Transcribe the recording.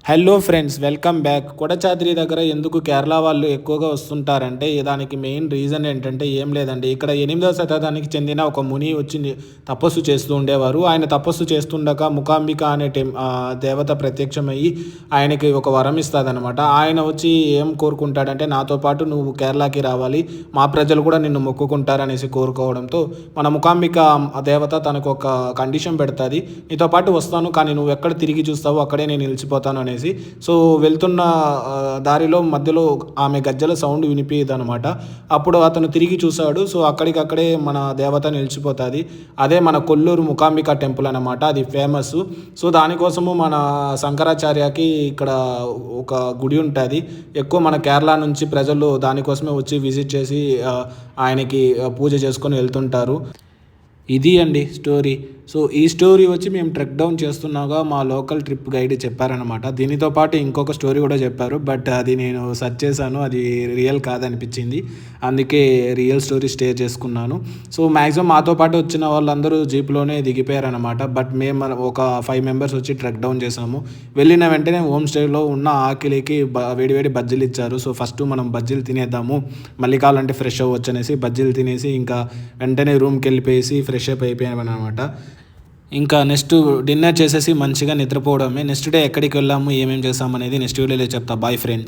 Hello friends, welcome back. Kodachadri దగ్గర ఎందుకు కేరళ వాళ్ళు ఎక్కువగా వస్తుంటారంటే దానికి మెయిన్ రీజన్ ఏంటంటే ఏం లేదండి. ఇక్కడ 8వ శతాబ్దానికి చెందిన ఒక ముని వచ్చి తపస్సు చేస్తూ ఉండేవారు. ఆయన తపస్సు చేస్తుండగా ముకాంబిక అనే దేవత ప్రత్యక్షమయ్యి ఆయనకి ఒక వరం ఇస్తుందన్నమాట. ఆయన వచ్చి ఏం కోరుకుంటాడంటే, నాతో పాటు నువ్వు కేరళకి రావాలి, మా ప్రజలు కూడా నిన్ను మొక్కుకుంటారనేసి కోరుకోవడంతో మన ముకాంబిక దేవత తనకు ఒక కండిషన్ పెడుతుంది. నీతో పాటు వస్తాను, కానీ నువ్వు ఎక్కడ తిరిగి చూస్తావో అక్కడే నేను నిలిచిపోతాను అనేసి. సో వెళ్తున్న దారిలో మధ్యలో ఆమె గజ్జల సౌండ్ వినిపించదు అనమాట. అప్పుడు అతను తిరిగి చూశాడు. సో అక్కడికక్కడే మన దేవత నిలిచిపోతుంది. అదే మన కొల్లూరు ముకాంబిక టెంపుల్ అనమాట. అది ఫేమస్. సో దానికోసము మన శంకరాచార్యకి ఇక్కడ ఒక గుడి ఉంటుంది. ఎక్కువ మన కేరళ నుంచి ప్రజలు దానికోసమే వచ్చి విజిట్ చేసి ఆయనకి పూజ చేసుకొని వెళ్తుంటారు. ఇది అండి స్టోరీ. సో ఈ స్టోరీ వచ్చి మేము ట్రెక్ డౌన్ చేస్తున్నాగా మా లోకల్ ట్రిప్ గైడ్ చెప్పారనమాట. దీనితో పాటు ఇంకొక స్టోరీ కూడా చెప్పారు, బట్ అది నేను సెర్చ్ చేశాను, అది రియల్ కాదనిపించింది. అందుకే రియల్ స్టోరీ స్టే చేసుకున్నాను. సో మ్యాక్సిమం మాతో పాటు వచ్చిన వాళ్ళందరూ జీప్లోనే దిగిపోయారనమాట. బట్ మేము ఒక 5 మెంబర్స్ వచ్చి ట్రెక్ డౌన్ చేసాము. వెళ్ళిన వెంటనే హోమ్ స్టేలో ఉన్న ఆకిలికి వేడివేడి బజ్జీలు ఇచ్చారు. సో ఫస్ట్ మనం బజ్జీలు తినేద్దాము, మళ్ళీ కావాలంటే ఫ్రెష్ అవ్వచ్చు అనేసి బజ్జీలు తినేసి ఇంకా వెంటనే రూమ్కి వెళ్ళిపోయేసి ఫ్రెష్ అప్ అయిపోయామన్నమాట. ఇంకా నెక్స్ట్ డిన్నర్ చేసేసి మంచిగా నిద్రపోవడమే. నెక్స్ట్ డే ఎక్కడికి వెళ్ళాము, ఏమేమి చేస్తాము అనేది నెక్స్ట్ వీడియోలో చెప్తా. Bye friends.